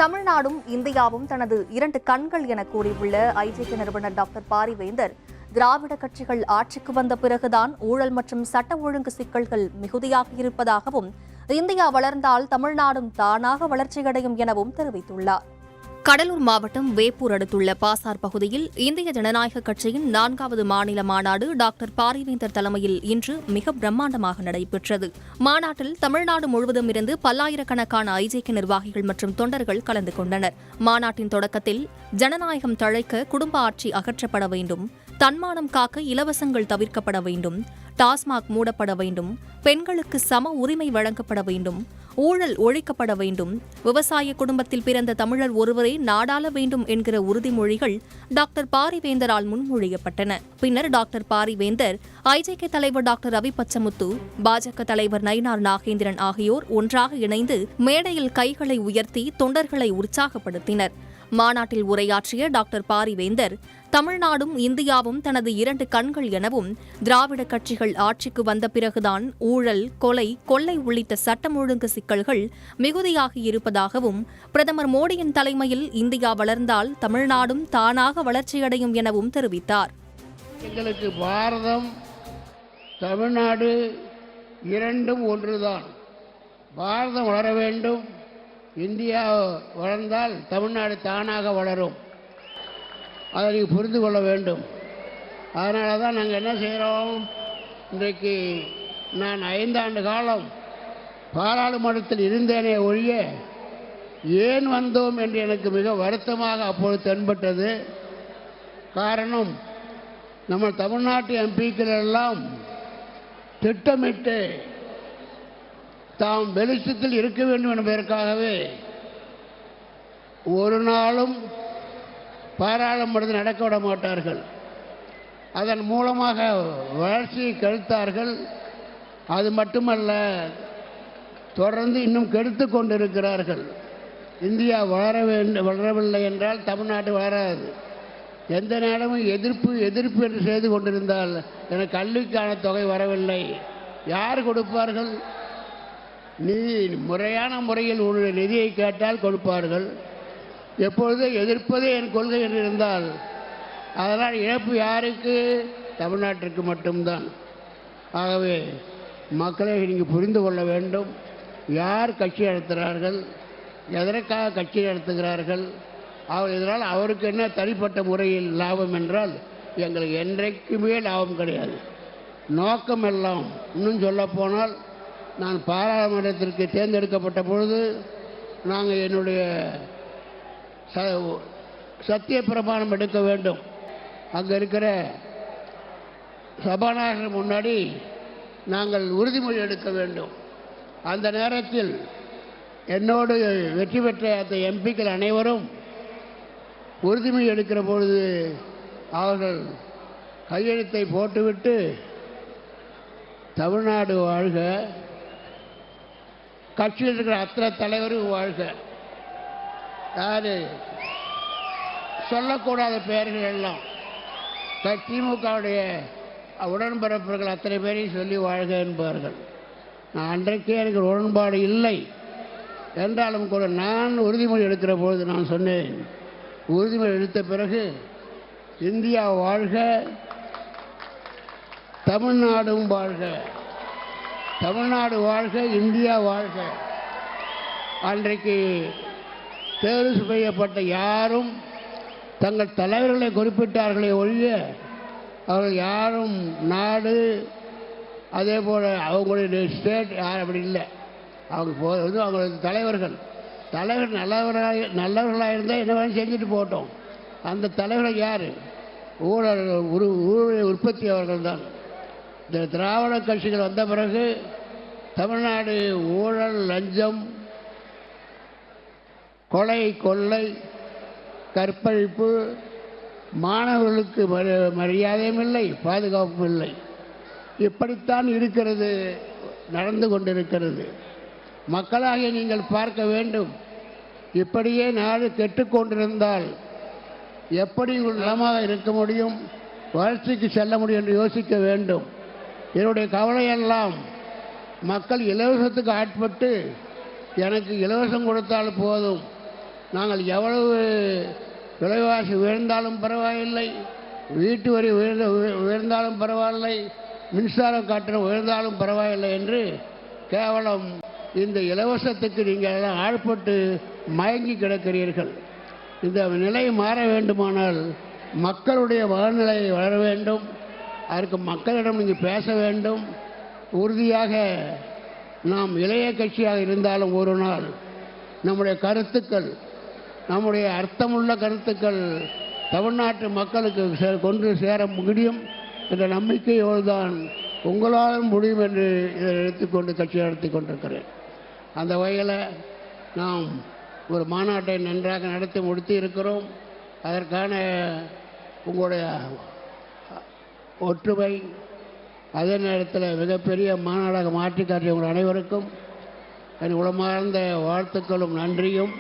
தமிழ்நாடும் இந்தியாவும் தனது இரண்டு கண்கள் என கூறியுள்ள ஐஜேகே நிறுவனர் டாக்டர் பாரிவேந்தர், திராவிட கட்சிகள் ஆட்சிக்கு வந்த பிறகுதான் ஊழல் மற்றும் சட்ட ஒழுங்கு சிக்கல்கள் மிகுதியாக இருப்பதாகவும், இந்தியா வளர்ந்தால் தமிழ்நாடும் தானாக வளர்ச்சியடையும் எனவும் தெரிவித்துள்ளார். கடலூர் மாவட்டம் வேப்பூர் அடுத்துள்ள பாசார் பகுதியில் இந்திய ஜனநாயக கட்சியின் 4வது மாநில மாநாடு டாக்டர் பாரிவேந்தர் தலைமையில் இன்று மிக பிரம்மாண்டமாக நடைபெற்றது. மாநாட்டில் தமிழ்நாடு முழுவதும் இருந்து பல்லாயிரக்கணக்கான ஐஜேகே நிர்வாகிகள் மற்றும் தொண்டர்கள் கலந்து கொண்டனர். மாநாட்டின் தொடக்கத்தில் ஜனநாயகம் தழைக்க குடும்ப ஆட்சி அகற்றப்பட வேண்டும், தன்மானம் காக்க இலவசங்கள் தவிர்க்கப்பட வேண்டும், டாஸ்மாக் மூடப்பட வேண்டும், பெண்களுக்கு சம உரிமை வழங்கப்பட வேண்டும், ஊழல் ஒழிக்கப்பட வேண்டும், விவசாய குடும்பத்தில் பிறந்த தமிழர் ஒருவரே நாடாள வேண்டும் என்கிற உறுதிமொழிகள் டாக்டர் பாரிவேந்தரால் முன்மொழியப்பட்டன. பின்னர் டாக்டர் பாரிவேந்தர், ஐஜேகே தலைவர் டாக்டர் ரவி பச்சமுத்து, பாஜக தலைவர் நயினார் நாகேந்திரன் ஆகியோர் ஒன்றாக இணைந்து மேடையில் கைகளை உயர்த்தி தொண்டர்களை உற்சாகப்படுத்தினர். மாநாட்டில் உரையாற்றிய டாக்டர் பாரிவேந்தர், தமிழ்நாடும் இந்தியாவும் தனது இரண்டு கண்கள் எனவும், திராவிட கட்சிகள் ஆட்சிக்கு வந்த பிறகுதான் ஊழல், கொலை, கொள்ளை உள்ளிட்ட சட்டம் ஒழுங்கு சிக்கல்கள் மிகுதியாகி இருப்பதாகவும், பிரதமர் மோடியின் தலைமையில் இந்தியா வளர்ந்தால் தமிழ்நாடும் தானாக வளர்ச்சியடையும் எனவும் தெரிவித்தார். எங்களுக்கு பாரதம், தமிழ்நாடு இரண்டும் ஒன்றுதான். பாரதம் வளர வேண்டும், இந்தியா வளர்ந்தால் தமிழ்நாடு தானாக வளரும். அதை நீங்கள் புரிந்து கொள்ள வேண்டும். அதனால தான் நாங்கள் என்ன செய்கிறோம், இன்றைக்கு நான் 5 ஆண்டு காலம் பாராளுமன்றத்தில் இருந்தேனே ஒழிய ஏன் வந்தோம் என்று எனக்கு மிக வருத்தமாக அப்பொழுது தென்பட்டது. காரணம், நம்ம தமிழ்நாட்டு எம்பிக்கள் எல்லாம் திட்டமிட்டு தாம் வெளிச்சத்தில் இருக்க வேண்டும் என்பதற்காகவே ஒரு நாளும் பாராளுமன்றத்தில் நடக்க விட மாட்டார்கள். அதன் மூலமாக வளர்ச்சியை கெடுத்தார்கள். அது மட்டுமல்ல, தொடர்ந்து இன்னும் கெடுத்து கொண்டிருக்கிறார்கள். இந்தியா வளரவில்லை என்றால் தமிழ்நாடு வளராது. எந்த நேரமும் எதிர்ப்பு என்று செய்து கொண்டிருந்தால் எனக்கு கல்விக்கான தொகை வரவில்லை, யார் கொடுப்பார்கள்? முறையான முறையில் உள்ள நிதியை கேட்டால் கொடுப்பார்கள். எப்பொழுது எதிர்ப்பதே என் கொள்கை என்று இருந்தால் அதனால் இழப்பு யாருக்கு? தமிழ்நாட்டிற்கு மட்டும்தான். ஆகவே மக்களை நீங்கள் புரிந்து கொள்ள வேண்டும். யார் கட்சி நடத்துகிறார்கள், எதற்காக கட்சி நடத்துகிறார்கள், இதனால் அவருக்கு என்ன தனிப்பட்ட முறையில் லாபம் என்றால் எங்களுக்கு என்றைக்குமே லாபம் கிடையாது. நோக்கம் எல்லாம், இன்னும் சொல்லப்போனால், நான் பாராளுமன்றத்திற்கு தேர்ந்தெடுக்கப்பட்ட பொழுது நாங்கள் என்னுடைய சத்திய பிரமாணம் எடுக்க வேண்டும். அங்கே இருக்கிற சபாநாயகர் முன்னாடி நாங்கள் உறுதிமொழி எடுக்க வேண்டும். அந்த நேரத்தில் என்னோடு வெற்றி பெற்ற அந்த எம்பிக்கள் அனைவரும் உறுதிமொழி எடுக்கிற பொழுது அவர்கள் கையெழுத்தை போட்டுவிட்டு தமிழ்நாடு வாழ்க, கட்சியில் இருக்கிற அத்தனை தலைவரும் வாழ்க, யாரு சொல்லக்கூடாத பெயர்கள் எல்லாம் திமுகவுடைய உடன்பிறப்புகள் அத்தனை பேரையும் சொல்லி வாழ்க என்பார்கள். நான் அன்றைக்கே எனக்கு உடன்பாடு இல்லை என்றாலும் கூட நான் உறுதிமொழி எடுக்கிற பொழுது நான் சொன்னேன், உறுதிமொழி எடுத்த பிறகு இந்தியா வாழ்க, தமிழ்நாடும் வாழ்க, தமிழ்நாடு வாழ்க, இந்தியா வாழ்க. அன்றைக்கு தேர்வு செய்யப்பட்ட யாரும் தங்கள் தலைவர்களை குறிப்பிட்டார்களே ஒழிய அவர்கள் யாரும் நாடு, அதே போல் அவங்களுடைய ஸ்டேட் யார் அப்படி இல்லை. அவங்க அவங்களது தலைவர்கள் நல்லவர்களாக இருந்தால் என்ன வேணும் செஞ்சுட்டு போட்டோம். அந்த தலைவர்கள் யார்? ஊழல் உற்பத்தி அவர்கள் தான். இந்த திராவிட கட்சிகள் வந்த பிறகு தமிழ்நாடு ஊழல், லஞ்சம், கொலை, கொள்ளை, கற்பழிப்பு, மாணவர்களுக்கு மரியாதையும் இல்லை, பாதுகாப்பும் இல்லை. இப்படித்தான் இருக்கிறது, நடந்து கொண்டிருக்கிறது. மக்களாகிய நீங்கள் பார்க்க வேண்டும். இப்படியே நாடு கெட்டுக்கொண்டிருந்தால் எப்படி நலமாக இருக்க முடியும், வளர்ச்சிக்கு செல்ல முடியும் என்று யோசிக்க வேண்டும். என்னுடைய கவலையெல்லாம் மக்கள் இலவசத்துக்கு ஆட்பட்டு எனக்கு இலவசம் கொடுத்தால் போதும், நாங்கள் எவ்வளவு விலைவாசி உயர்ந்தாலும் பரவாயில்லை, வீட்டு வரி உயர்ந்தாலும் பரவாயில்லை, மின்சார கட்டணம் உயர்ந்தாலும் பரவாயில்லை என்று கேவலம் இந்த இலவசத்துக்கு நீங்கள் எல்லாம் ஆழ்பட்டு மயங்கி கிடக்கிறீர்கள். இந்த நிலை மாற வேண்டுமானால் மக்களுடைய வாழ்நிலை வளர வேண்டும். அதற்கு மக்களிடம் நீங்கள் பேச வேண்டும். உறுதியாக நாம் இளைய கட்சியாக இருந்தாலும் ஒரு நாள் நம்முடைய கருத்துக்கள், நம்முடைய அர்த்தமுள்ள கருத்துக்கள் தமிழ்நாட்டு மக்களுக்கு கொண்டு சேர முடியும் என்ற நம்பிக்கையோடு தான் உங்களால் முடியும் என்று இதை எடுத்துக்கொண்டு கட்சி நடத்தி கொண்டிருக்கிறேன். அந்த வகையில் நாம் ஒரு மாநாட்டை நன்றாக நடத்தி முடித்து இருக்கிறோம். அதற்கான உங்களுடைய ஒற்றுமை, அதே நேரத்தில் மிகப்பெரிய மாநாடாக மாற்றி காட்டிய உங்கள் அனைவருக்கும் என் உளமார்ந்த வாழ்த்துக்களும் நன்றியும்